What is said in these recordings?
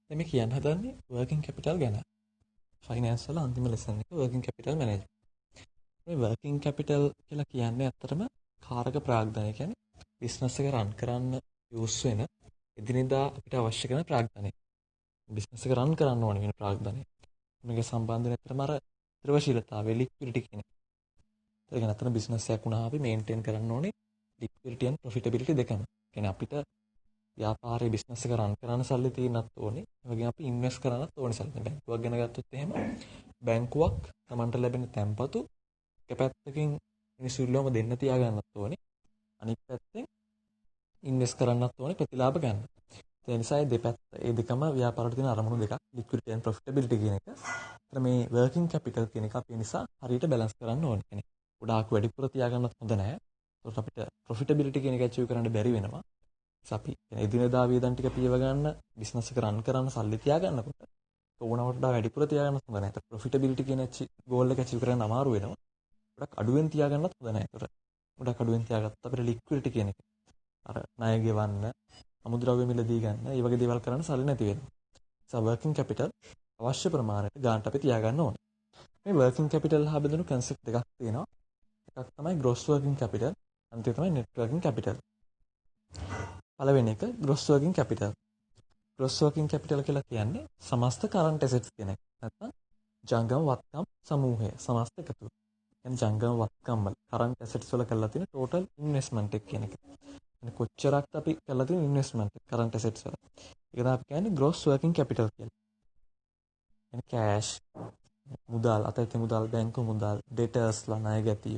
දැන් මේ කියන්න හදන්නේ working capital ගැන. ෆයිනෑන්ස් වල අන්තිම ලෙසන් එක working capital management. මේ working capital කියලා කියන්නේ ඇත්තටම කාරක ප්‍රාග්ධනය. කියන්නේ බිස්නස් එක රන් කරන්න යූස් වෙන එදිනෙදා අපිට අවශ්‍ය කරන ප්‍රාග්ධනය. බිස්නස් එක රන් කරන්න ඕන වෙන ප්‍රාග්ධනය. මේක සම්බන්ධ නැත්නම් අර ද්‍රවශීලතාවය ලික්විඩිටි කියන එක. ඒ කියන්නේ අතන බිස්නස් එකක් වුණාම අපි මේන්ටේන් කරන්න ඕනේ ලික්විඩිටි and ප්‍රොෆිටබිලිටි දෙකම. කියන්නේ අපිට ව්‍යාපාරයේ බිස්නස් එක රන් කරන්න සල්ලි තියෙන්නත් ඕනේ. ඒ වගේම අපි ඉන්වෙස්ට් කරන්නත් ඕනේ සල්ලි. බැංකුවක් ගැන ගත්තොත් එහෙම බැංකුවක් Tamanට ලැබෙන තැන්පතු එක පැත්තකින් මිනිස්සුල්ලම දෙන්න තියාගන්නත් ඕනේ. අනිත් පැත්තෙන් ඉන්වෙස්ට් කරන්නත් ඕනේ ප්‍රතිලාභ ගන්න. ඒ නිසා මේ දෙපැත්ත ඒ දෙකම ව්‍යාපාරවල තියෙන අරමුණු දෙකක් liquidity and profitability කියන එක. ඒතර මේ working capital කියන එක අපි නිසා හරියට balance කරන්න ඕනේ. කියන්නේ ගොඩාක් වැඩිපුර තියාගන්නත් හොඳ නැහැ. ඒකට අපිට profitability කියන එක achieve කරන්න බැරි වෙනවා. අපි එදිනෙදා වේදන් ටික පියව ගන්න බිස්නස් එක රන් කරන්න සල්ලි තියාගන්නකොට ඕනවට වඩා වැඩිපුර තියාගන්න හොඳ නැහැ. ඒක ප්‍රොෆිටබිලිටි කියන ගෝල් එක achieve කරන්න අමාරු වෙනවා. ගොඩක් අඩුවෙන් තියාගන්නත් හොඳ නැහැ. ඒතර ගොඩක් අඩුවෙන් තියාගත්ත අපිට ලික්විඩිටි කියන එක අර ණය ගෙවන්න, අමුද්‍රව්‍ය මිලදී ගන්න, මේ වගේ දේවල් කරන්න සල්ලි නැති වෙනවා. ඒ working capital අවශ්‍ය ප්‍රමාණයට ගන්නට අපි තියාගන්න ඕනේ. මේ working capital හා බෙදෙන concept දෙකක් තියෙනවා. එකක් තමයි gross working capital, අනිත් එක තමයි net working capital. පළවෙනි එක gross working capital. gross working capital කියලා කියන්නේ සමස්ත current assets කියන එක. නැත්නම් ජංගම වත්කම් සමූහය සමස්ත එකතුව. කියන්නේ ජංගම වත්කම් වල current assets වල කරලා තියෙන total investment එක කියන එක. يعني කොච්චරක් අපි කරලා තියෙන investment current assets වල. ඒක තමයි අපි කියන්නේ gross working capital කියලා. يعني cash මුදල් අතීත මුදල් බැංකු මුදල් debtors ලා ණය ගැතිය.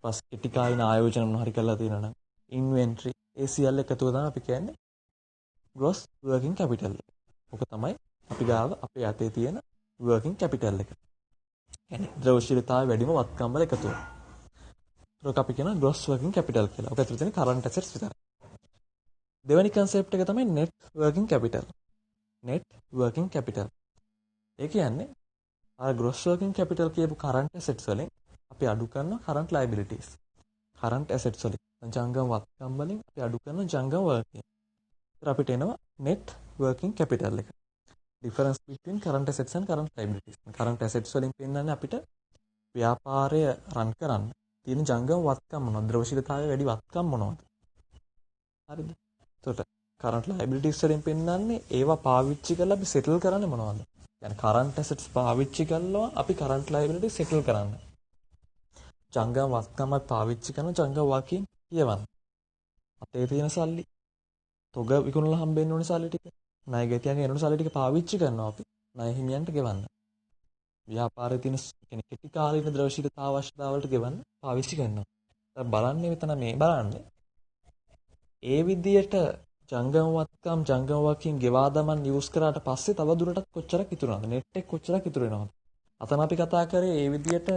ඊපස් කෙටිකාලින ආයෝජන මොනවා හරි කරලා තියෙනවා නම් inventory ඒ සියල්ල එකතුව තමයි අපි කියන්නේ gross working capital එක. ඔක තමයි අපි ගාව අපේ අතේ තියෙන working capital එක. يعني ද්‍රවශීලතාවය වැඩිම වත්කම් වල එකතුව. ඒක අපි කියන gross working capital කියලා. ඔක ඇතුළේ තියෙන current assets විතරයි. දෙවෙනි concept එක තමයි net working capital. net working capital. ඒ කියන්නේ ආ gross working capital කියපු current assets වලින් අපි අඩු කරන current liabilities. current assets වලින් ජංගම වත්කම් වලින් අපි අඩු කරන ජංගම working. ඒතර අපිට එනවා net working capital එක. difference between current assets and current liabilities. current assets වලින් පෙන්නන්නේ අපිට ව්‍යාපාරය රන් කරන්න තියෙන ජංගම වත්කම් මොනවද? ද්‍රවශීලතාවය වැඩි වත්කම් මොනවද? හරිද? එතකොට current liabilities වලින් පෙන්නන්නේ ඒවා පාවිච්චි කරලා අපි settle කරන්නේ මොනවද? يعني current assets පාවිච්චි කරලා අපි current liabilities settle කරන්න. ජංගම වත්කම් අපි පාවිච්චි කරන ජංගම වකින් කියවන්න. අතේ තියෙන සල්ලි තොග විකුණලා හම්බෙන්න ඕනේ සල්ලි ටික. ණය ගැතියන්ගෙන් එන සල්ලි ටික පාවිච්චි කරනවා අපි ණය හිමියන්ට ගෙවන්න. ව්‍යාපාරයේ තියෙන කෙනෙක් කෙටි කාලින ද්‍රවශීලතාව අවශ්‍යතාවලට ගෙවන්න පාවිච්චි කරනවා. දැන් බලන්නේ මෙතන මේ බලන්නේ. ඒ විදියට ජංගම වත්කම් ජංගම වකින් ගෙවා දමන් යූස් කරාට පස්සේ තව දුරටත් කොච්චරක් ඉතුරු වෙනවද? net එක කොච්චරක් ඉතුරු වෙනවද? අතන අපි කතා කරේ ඒ විදියට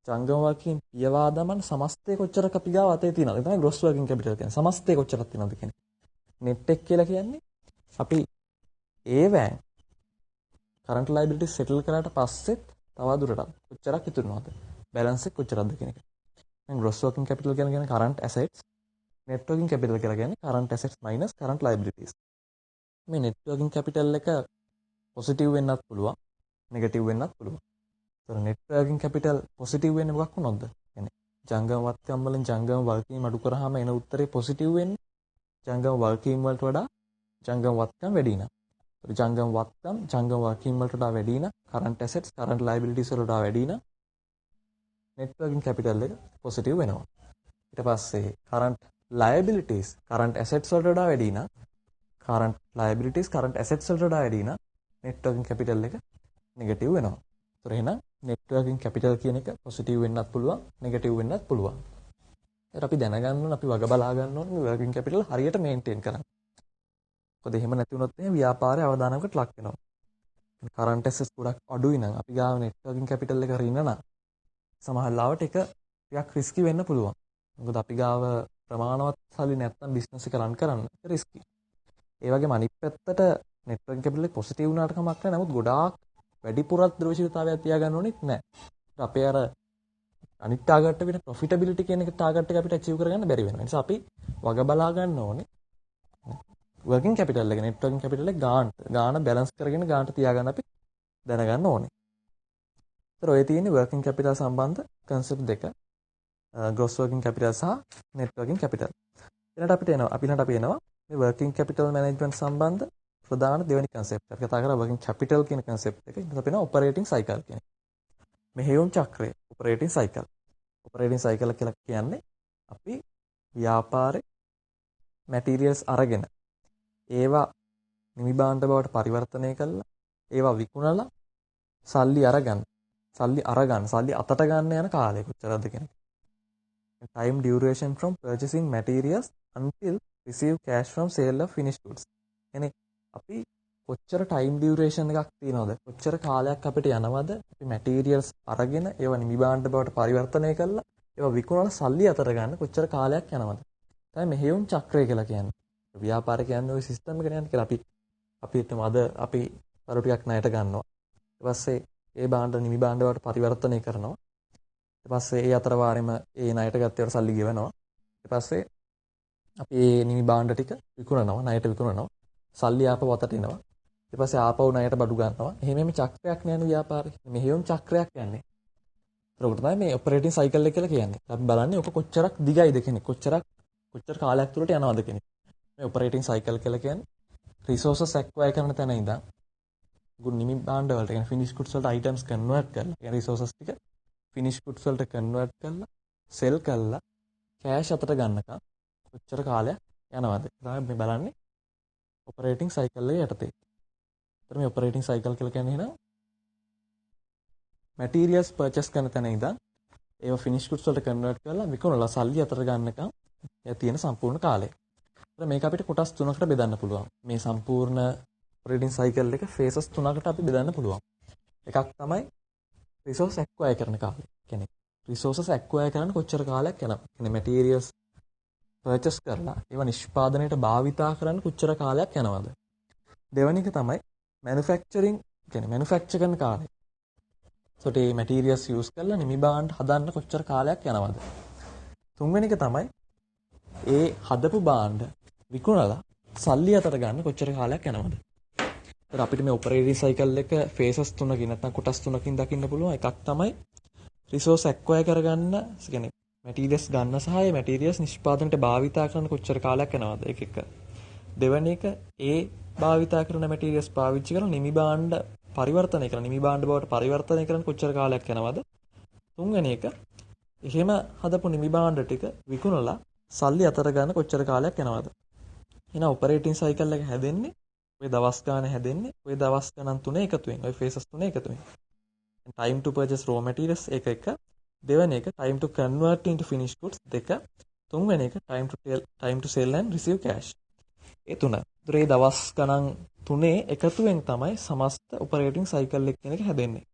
ජංගම වකින් පියවා දමන් සමස්තය කොච්චරක් අපි ගාව අතේ තියෙනවද? ඒ තමයි gross working capital කියන්නේ. සමස්තය කොච්චරක් තියෙනවද කියන්නේ. net එක කියලා කියන්නේ අපි ඒවැන් current liability settle කරාට පස්සෙත් තව දුරටත් කොච්චරක් ඉතුරු වෙනවද? balance එක කොච්චරක්ද කියන එක. දැන් gross working capital කියන්නේ current assets, net working capital කියලා කියන්නේ current assets minus current liabilities. මේ net working capital එක positive වෙන්නත් පුළුවන්, negative වෙන්නත් පුළුවන්. ඒතර net working capital positive වෙන්නේ මොකක් වුණොත්ද? يعني ජංගම වත්කම් වලින් ජංගම වල්කීම් අඩු කරාම එන උත්තරේ positive වෙන්නේ. ජංගම වල්කීම් වලට වඩා ජංගම වත්කම් වැඩි නම්. ඒතර ජංගම වත්කම් ජංගම වල්කීම් වලට වඩා වැඩි නම් current assets current liabilities වලට වඩා වැඩි නම් net working capital එක positive වෙනවා. ඊට පස්සේ current liabilities current assets වලට වඩා වැඩි නම් current liabilities current assets වලට වඩා වැඩි නම් net working capital එක negative වෙනවා. ඒතර එහෙනම් net working capital කියන එක positive වෙන්නත් පුළුවන් negative වෙන්නත් පුළුවන්. ඒත් අපි දැනගන්න ඕන අපි වග බලා ගන්න ඕන මේ working capital හරියට maintain කරන්න. මොකද එහෙම නැති වුණොත් එහෙනම් ව්‍යාපාරයේ අවදානමකට ලක් වෙනවා. current assets ගොඩක් අඩුයි නම් අපි ගාව net working capital එක රින්න නම් සමහර ලාවට එක ටිකක් රිස්කි වෙන්න පුළුවන්. මොකද අපි ගාව ප්‍රමාණවත් සල්ලි නැත්නම් බිස්නස් එක රන් කරන්න රිස්කි. ඒ වගේම අනිත් පැත්තට net working capital එක පොසිටිව් වුණාට කමක් නැහැ. නමුත් ගොඩාක් වැඩිපුරත් ද්‍රවශීලතාවයක් තියාගන්න ඕනෙත් නැහැ. අපේ අර අනිත් ටාගට් එක වෙන ප්‍රොෆිටබිලිටි කියන එක ටාගට් එක අපිට අචීව් කරගන්න බැරි වෙනවා. ඒ නිසා අපි වග බලා ගන්න ඕනේ. වර්කින් කැපිටල් එක net working capital එක ගාණ බැලන්ස් කරගෙන ගාණට තියාගන්න අපි දැනගන්න ඕනේ. ඒතර ඔය තියෙන්නේ working capital සම්බන්ධ concept දෙක. gross working capital සහ net working capital. ඊළඟට අපි එනවා මේ working capital management සම්බන්ධ ප්‍රධාන දෙවෙනි concept එක. කතා කරා working capital කියන concept එක. ඊට අපි එනවා operating cycle කියන එක. මෙහෙයුම් චක්‍රය operating cycle. operating cycle කියලා කියන්නේ අපි ව්‍යාපාරේ materials අරගෙන ඒවා නිමි භාණ්ඩ බවට පරිවර්තනය කළා ඒවා විකුණලා සල්ලි අතට ගන්න යන කාලය කොච්චරද කියන එක. time duration from purchasing materials until receive cash from sale of finished goods. එනේ අපි කොච්චර time duration එකක් තියනවද? කොච්චර කාලයක් අපිට යනවද? අපි materials අරගෙන ඒවා නිමි භාණ්ඩ බවට පරිවර්තනය කළා ඒවා විකුණලා සල්ලි අතට ගන්න කොච්චර කාලයක් යනවද? තමයි මෙහෙයුම් චක්‍රය කියලා කියන්නේ. ව්‍යාපාර කියන්නේ ওই සිස්ටම් එක නේද කියලා අපි හිතමු අද අපි වරු ටිකක් ණයට ගන්නවා. ඊට පස්සේ ඒ භාණ්ඩ නිමි භාණ්ඩ වලට පරිවර්තනය කරනවා. ඊට පස්සේ ඒ අතර වාරෙම ඒ ණයට ගත්තේවට සල්ලි ගෙවනවා. ඊට පස්සේ අපි මේ නිමි භාණ්ඩ ටික විකුණනවා, ණයට විකුණනවා. සල්ලි ආපහු අතට එනවා. ඊට පස්සේ ආපහු ණයට බඩු ගන්නවා. එහෙම චක්‍රයක් නෑනේ ව්‍යාපාරේ. මෙහෙයුම් චක්‍රයක් යන්නේ. ඒකට තමයි මේ ඔපරේටින් සයිකල් එක කියලා කියන්නේ. අපි බලන්නේ ඔක කොච්චරක් දිගයිද කෙනෙක්. කොච්චර කාලයක් තුරට යනවද කෙනෙක්. මේ ඔපරේටින් සයිකල් කියලා කියන්නේ රිසෝසස් ඇක්වයර් කරන තැන ඉඳන් ගුණ නිමි භාණ්ඩ වලට කියන්නේ ෆිනිෂ් ගුඩ්ස් වලට අයිටම්ස් කන්වර්ට් කරලා ඒ රිසෝසස් ටික ෆිනිෂ් ගුඩ්ස් වලට කන්වර්ට් කරලා සෙල් කරලා කෑෂ් අතට ගන්නකම් කොච්චර කාලයක් යනවද කියලා මේ බලන්නේ ඔපරේටින් සයිකල් එක යටතේ. ඒතර මේ ඔපරේටින් සයිකල් කියලා කියන්නේ එහෙනම් මැටීරියල්ස් පර්චේස් කරන තැන ඉඳන් ඒව ෆිනිෂ් ගුඩ්ස් වලට කන්වර්ට් කරලා විකුණලා සල්ලි අතට ගන්නකම් තියෙන සම්පූර්ණ කාලය. මේක අපිට කොටස් තුනකට බෙදන්න පුළුවන්. මේ සම්පූර්ණ ඔපරේටින් සයිකල් එක ෆේසස් තුනකට අපි බෙදන්න පුළුවන්. එකක් තමයි රිසෝස් ඇක්වයර් කරන කාලය. කියන්නේ රිසෝසස් ඇක්වයර් කරන්න කොච්චර කාලයක් යනවද? කියන්නේ මැටීරියල්ස් පර්චේස් කරලා ඒවා නිෂ්පාදනයට භාවිතා කරන්න කොච්චර කාලයක් යනවද? දෙවෙනි එක තමයි මැනුෆැක්චරින් කියන්නේ මැනුෆැක්චර් කරන කාලය. ඒකට මේ මැටීරියල්ස් යූස් කරලා නිමි භාණ්ඩ හදන්න කොච්චර කාලයක් යනවද? තුන්වෙනි එක තමයි ඒ හදපු භාණ්ඩ විකුණලා සල්ලි අතට ගන්න කොච්චර කාලයක් යනවද? ඒතර අපිට මේ ඔපරේටින් සයිකල් එක ෆේසස් තුනකින් නැත්නම් කොටස් තුනකින් දකින්න පුළුවන්. එකක් තමයි රිසෝස් ඇක්වයර් කරගන්න, කියන්නේ මැටීරියල්ස් ගන්න සහ ඒ මැටීරියල්ස් නිෂ්පාදනයට භාවිතා කරන කොච්චර කාලයක් යනවද? ඒක එක. දෙවෙනි එක ඒ භාවිතා කරන මැටීරියල්ස් පාවිච්චි කරලා නිමි භාණ්ඩ පරිවර්තනය කරන නිමි භාණ්ඩ බවට පරිවර්තනය කරන කොච්චර කාලයක් යනවද? තුන්වෙනි එක එහෙම හදපු නිමි භාණ්ඩ ටික විකුණලා සල්ලි අතර ගන්න කොච්චර කාලයක් යනවද? එහෙනම් ඔපරේටින් සයිකල් එක හැදෙන්නේ ඔය දවස් ගාන හැදෙන්නේ ඔය දවස් ගණන් තුනේ එකතුවෙන්. ඔය ෆේසස් තුනේ එකතුවෙන්. time to purchase raw materials එක. දෙවෙනි එක time to convert into finished goods දෙක. තුන්වෙනි එක time to sell and receive cash. ඒ තුන. ඒතර මේ දවස් ගණන් තුනේ එකතුවෙන් තමයි සමස්ත ඔපරේටින් සයිකල් එක කියන එක හැදෙන්නේ.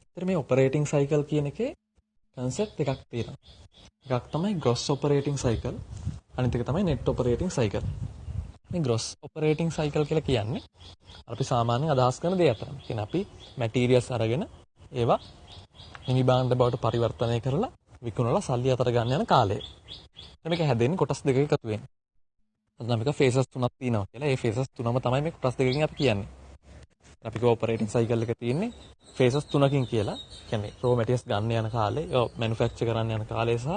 ඒතර මේ ඔපරේටින් සයිකල් කියන එකේ concept එකක් තියෙනවා. එකක් තමයි gross operating cycle. අනිත් එක තමයි net operating cycle. මේ gross operating cycle කියලා කියන්නේ අපි සාමාන්‍යයෙන් අදහස් කරන දේ අතර. කියන්නේ අපි materials අරගෙන ඒවා නිමි භාණ්ඩ බවට පරිවර්තනය කරලා විකුණලා සල්ලි අතර ගන්න යන කාලය. මේක හැදෙන්නේ කොටස් දෙකක එකතුවෙන්. අද නම් එක phases තුනක් තියෙනවා කියලා. ඒ phases තුනම තමයි මේ කොටස් දෙකකින් අපි කියන්නේ. අපි කෝ ඔපරේටින් සයිකල් එක තියෙන්නේ phases තුනකින් කියලා. කියන්නේ raw materials ගන්න යන කාලේ, manufacture කරන්න යන කාලේ සහ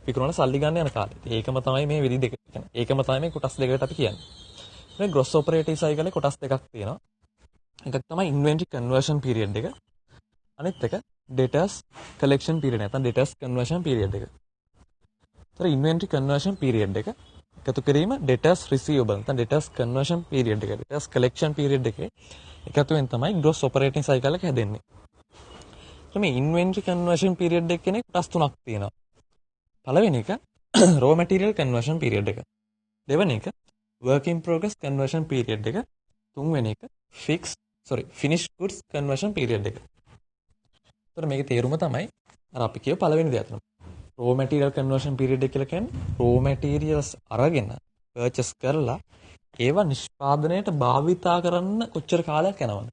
විකුණන සල්ලි ගන්න යන කාලේ. ඒකම තමයි මේ විදි දෙක. කියන්නේ ඒකම තමයි මේ කොටස් දෙකකට අපි කියන්නේ. මේ gross operating cycle එකේ කොටස් දෙකක් තියෙනවා. එකක් තමයි inventory conversion period එක. අනිත් එක debtors collection period නැත්නම් debtors conversion period එක. ඒතර inventory conversion period එක එකතු කිරීම debtors receivable නැත්නම් debtors conversion period එක. debtors collection period එකේ එකතුවෙන් තමයි gross operating cycle එක හැදෙන්නේ. මේ inventory conversion period එක කියන්නේ කොටස් තුනක් තියෙනවා. පළවෙනි එක raw material conversion period එක. දෙවෙනි එක work in progress conversion period එක. තුන්වෙනි එක finished goods conversion period එක. ඒතර මේකේ තේරුම තමයි අර අපි කියව පළවෙනි දේ අතන. raw material conversion period එක කියලා කියන්නේ raw materials අරගෙන purchase කරලා ඒවා නිෂ්පාදනයට භාවිතා කරන්න කොච්චර කාලයක් යනවද?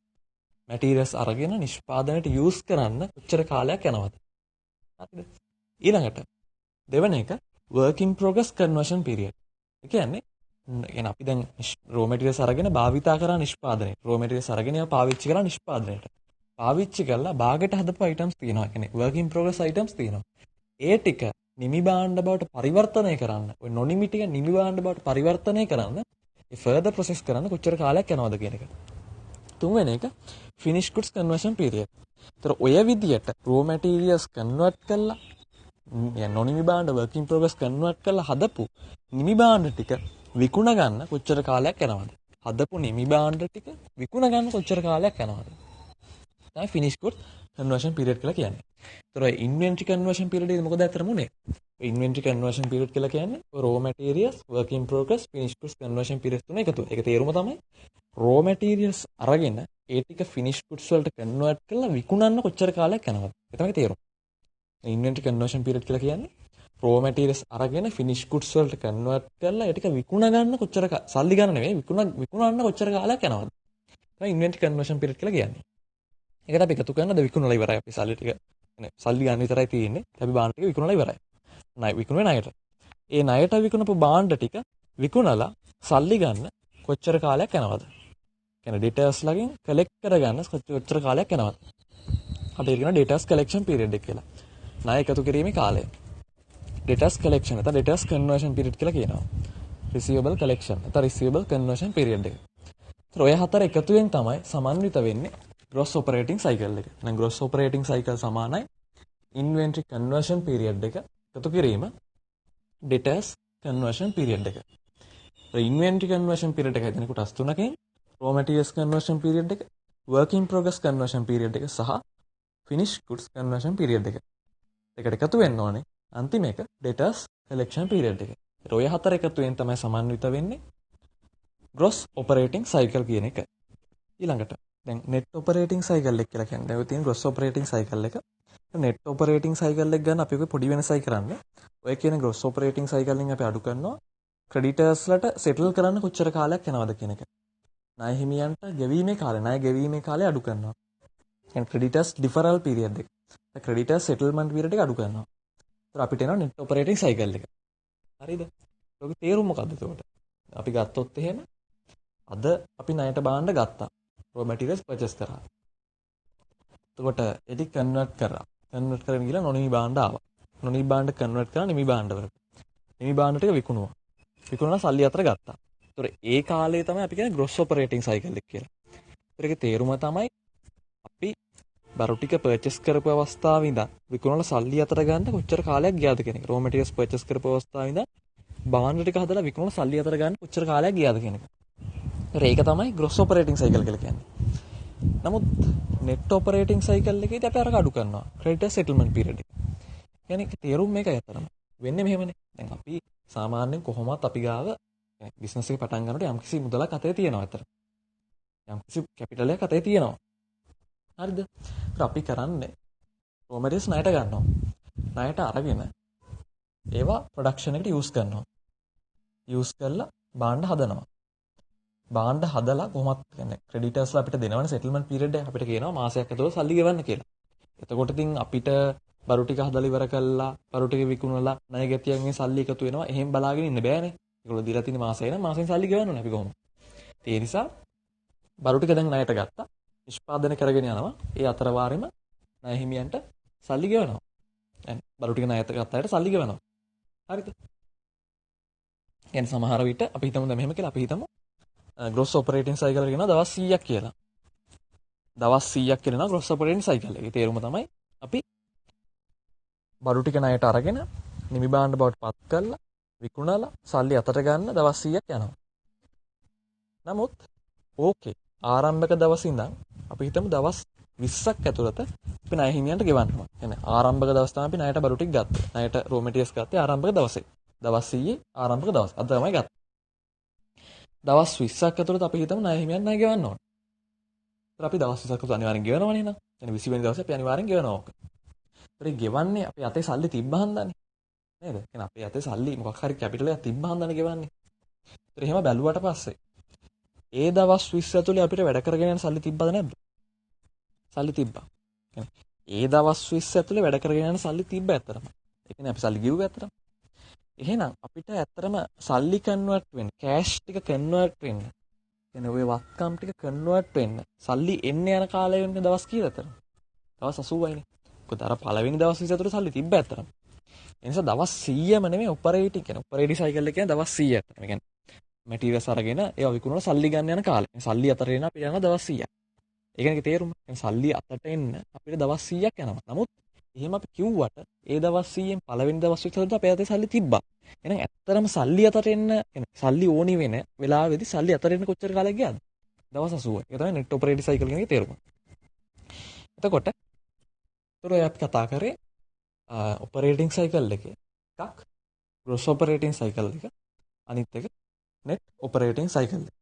materials අරගෙන නිෂ්පාදනයට use කරන්න කොච්චර කාලයක් යනවද? හරිද? ඊළඟට දෙවෙනි එක work in progress conversion period. ඒ කියන්නේ يعني අපි දැන් raw materials අරගෙන භාවිතා කරා නිෂ්පාදනයේ. raw materials අරගෙන ඒවා පාවිච්චි කරා නිෂ්පාදනයට. පාවිච්චි කරලා බාගෙට හදපු items තියෙනවා. කියන්නේ work in progress items තියෙනවා. ඒ ටික නිමි භාණ්ඩ බවට පරිවර්තනය කරන්න, ඔය නොනිමි ටික නිමි භාණ්ඩ බවට පරිවර්තනය කරන්න, ඒ further process කරන්න කොච්චර කාලයක් යනවද කියන එක. තුන්වෙනි එක finish goods conversion period. ඒතර ඔය විදියට raw materials convert කරලා නොනිමි භාණ්ඩ work in progress convert කරලා හදපු නිමි භාණ්ඩ ටික විකුණ ගන්න කොච්චර කාලයක් යනවද? හදපු නිමි භාණ්ඩ ටික විකුණ ගන්න කොච්චර කාලයක් යනවද? තමයි finish goods conversion period කියලා කියන්නේ. ඒතර ඔය inventory conversion period එක මොකද අතරම උනේ? ඔය inventory conversion period කියලා කියන්නේ raw materials, work in progress, finished goods conversion period තුන එකතු. ඒක තේරුම තමයි raw materials අරගෙන ඒ ටික finished goods වලට convert කරලා විකුණන්න කොච්චර කාලයක් යනවද? ඒක තමයි තේරුම. inventory conversion period කියලා කියන්නේ raw materials අරගෙන finished goods වලට convert කරලා ඒ ටික විකුණ ගන්න කොච්චර සල්ලි ගන්න නෙවෙයි විකුණන්න කොච්චර කාලයක් යනවද? තමයි inventory conversion period කියලා කියන්නේ. ඒකට අපි එකතු කරනද විකුණලා ඉවරයි අපි සල්ලි ටික සල්ලි ගන්න විතරයි තියෙන්නේ. අපි භාණ්ඩ ටික විකුණලා ඉවරයි. ණය විකුණුවේ ණයට. ඒ ණයට විකුණපු භාණ්ඩ ටික විකුණලා සල්ලි ගන්න කොච්චර කාලයක් යනවද? කියන්නේ debtors ලාගෙන් collect කරගන්න කොච්චර කාලයක් යනවද? අපි කියන debtors collection period එක කියලා. ණය එකතු කිරීමේ කාලය. debtors collection නැත්නම් debtors conversion period කියලා කියනවා. receivable collection නැත්නම් receivable conversion period එක. ඒතර ඔය හතර එකතුවෙන් තමයි සමන්විත වෙන්නේ gross operating cycle එක. දැන් gross operating cycle සමානයි inventory conversion period එක එකතු කිරීම debtors conversion period එක. inventory conversion period එක හදන කොටස් තුනකින් raw materials conversion period එක, work in progress conversion period එක සහ finished goods conversion period එක. ඒකට එකතු වෙන්න ඕනේ අන්තිම එක debtors collection period එක. ඒත් ඔය හතර එකතුවෙන් තමයි සමන්විත වෙන්නේ gross operating cycle කියන එක. ඊළඟට දැන් net operating cycle එක කියලා කියන්නේ ඔය තියෙන gross operating cycle එක. net operating cycle එක ගන්න අපි ඔක පොඩි වෙනසයි කරන්නේ. ඔය කියන gross operating cycle එකෙන් අපි අඩු කරනවා creditors ලට settle කරන්න කොච්චර කාලයක් යනවද කියන එක. ණය හිමියන්ට ගෙවීමේ කාලය, ණය ගෙවීමේ කාලය අඩු කරනවා. කියන්නේ creditors deferral period එක. creditors settlement period එක අඩු කරනවා. ඒතර අපිට එනවා net operating cycle එක. හරිද? ඔගේ තේරුම මොකද්ද එතකොට? අපි ගත්තොත් එහෙම අද අපි ණයට භාණ්ඩ ගත්තා. raw materials purchase කරා. එතකොට ඒක convert කරා. convert කරගෙන ගිහලා නොනිමි භාණ්ඩ ආවා. නොනිමි භාණ්ඩ convert කරා නිමි භාණ්ඩ වලට. නිමි භාණ්ඩ ටික විකුණුවා. විකුණලා සල්ලි අතර ගත්තා. ඒතර ඒ කාලේ තමයි අපි කියන්නේ gross operating cycle එක කියලා. ඒකේ තේරුම තමයි අපි බරු ටික purchase කරපු අවස්ථාවේ ඉඳන් විකුණලා සල්ලි අතර ගන්න කොච්චර කාලයක් ගියාද කියන එක. raw materials purchase කරපු අවස්ථාවේ ඉඳන් භාණ්ඩ ටික හදලා විකුණලා සල්ලි අතර ගන්න කොච්චර කාලයක් ගියාද කියන එක. ඒක තමයි gross operating cycle කියලා කියන්නේ. නමුත් net operating cycle එකේදී අපි අරක අඩු කරනවා. creditor settlement period එක. කියන්නේ තේරුම් මේකයි අතරම. වෙන්නේ මෙහෙමනේ. දැන් අපි සාමාන්‍යයෙන් කොහොමවත් අපි ගාව බිස්නස් එක පටන් ගන්නකොට යම්කිසි මුදලක් අතේ තියෙනවා අතර. යම්කිසි කැපිටල් එකක් අතේ තියෙනවා. හරිද? ඒත් අපි කරන්නේ raw materials ණයට ගන්නවා. ණයට අරගෙන ඒවා production එකට use කරනවා. use කරලා භාණ්ඩ හදනවා. භාණ්ඩ හදලා කොහොමත් කියන්නේ ක්‍රෙඩිටර්ස්ලා අපිට දෙනවනේ සෙටල්මන්ට් පීරියඩ් එක අපිට කියනවා මාසයක් ඇතුළත සල්ලි ගෙවන්න කියලා. එතකොට ඉතින් අපිට බරු ටික හදලා ඉවර කළා, බරු ටික විකුණලා ණය ගැතියන්ගේ සල්ලි එකතු වෙනවා. එහෙම බලාගෙන ඉන්න බෑනේ. ඒගොල්ලෝ දීලා තියෙන මාසෙ නම් මාසෙන් සල්ලි ගෙවන්න ඕනේ අපි කොහොමද? ඒ නිසා බරු ටික දැන් ණයට ගත්තා. නිෂ්පාදනය කරගෙන යනවා. ඒ අතර වාරෙම ණය හිමියන්ට සල්ලි ගෙවනවා. يعني බරු ටික ණයට ගත්තාට සල්ලි ගෙවනවා. හරිද? يعني සමහර විට අපි හිතමු දැන් මෙහෙම කියලා අපි හිතමු gross operating cycle එක කියනවා දවස් 100ක් කියලා. දවස් 100ක් කියනවා gross operating cycle එකේ තේරුම තමයි අපි බඩු ටික ණයට අරගෙන නිමි භාණ්ඩ බවට පත් කරලා විකුණලා සල්ලි අතට ගන්න දවස් 100ක් යනවා. නමුත් ඕකේ ආරම්භක දවසේ ඉඳන් අපි හිතමු දවස් 20ක් ඇතුළත අපි ණය හිමියන්ට ගෙවන්නවා. يعني ආරම්භක දවස් තමයි අපි ණයට බඩු ටික ගත්තේ. ණයට raw materials ගත්තේ ආරම්භක දවසේ. දවස් 100 ආරම්භක දවස්. අද තමයි ගත්තේ. දවස් 20ක් ඇතුළත අපි හිතමු ණය හිමියන් ණය ගෙවන්න ඕන. ඒත් අපි දවස් 20ක් ඇතුළත අනිවාර්යෙන් ගෙවනවනේ නේද? يعني 20 වෙනි දවසේ අපි අනිවාර්යෙන් ගෙවනවා ඕක. ඒත් ගෙවන්නේ අපි අතේ සල්ලි තිබ්බහන්දානේ. නේද? يعني අපේ අතේ සල්ලි මොකක් හරි කැපිටල් එකක් තිබ්බහන්දානේ ගෙවන්නේ. ඒත් එහෙම බැලුවට පස්සේ ඒ දවස් 20 ඇතුළේ අපිට වැඩ කරගෙන යන සල්ලි තිබ්බද නැද්ද? සල්ලි තිබ්බා. يعني ඒ දවස් 20 ඇතුළේ වැඩ කරගෙන යන සල්ලි තිබ්බ ඇත්තටම. ඒ කියන්නේ අපි සල්ලි ගෙවුවේ ඇත්තටම. එහෙනම් අපිට ඇත්තටම සල්ලි කන්වර්ට් වෙන්න, කෑෂ් ටික කන්වර්ට් වෙන්න, කියන්නේ ඔය වත්කම් ටික කන්වර්ට් වෙන්න සල්ලි එන්න යන කාලය වෙන්නේ දවස් කීයදද? දවස් 80යිනේ. මොකද අර පළවෙනි දවස් 24 සල්ලි තිබ්බ ඇත්තටම. ඒ නිසා දවස් 100ම නෙමෙයි ඔපරේටින් කියන. ඔපරේටින් සයිකල් එක කියන්නේ දවස් 100 ඇත්තටම. ඒ කියන්නේ මැටීරියල්ස් අරගෙන ඒවා විකුණලා සල්ලි ගන්න යන කාලය. සල්ලි අතර එන අපිට යනවා දවස් 100ක්. ඒ කියන්නේ තේරුම. සල්ලි අතට එන්න අපිට දවස් 100ක් යනවා. නමුත් එහෙම අපි කිව්වට ඒ දවස් 100න් පළවෙනි දවස් 24 අපේ අතේ සල්ලි තිබ්බා. එහෙනම් ඇත්තටම සල්ලි අතට එන්න සල්ලි ඕනි වෙන වෙලාවෙදි සල්ලි අතට එන්න කොච්චර කාලයක් ගියාද? දවස් 80යි. ඒක තමයි net operating cycle එකේ තේරුම. එතකොට ඔය අපි කතා කරේ operating cycle එකේ එකක් gross operating cycle එක අනිත් එක net operating cycle එක.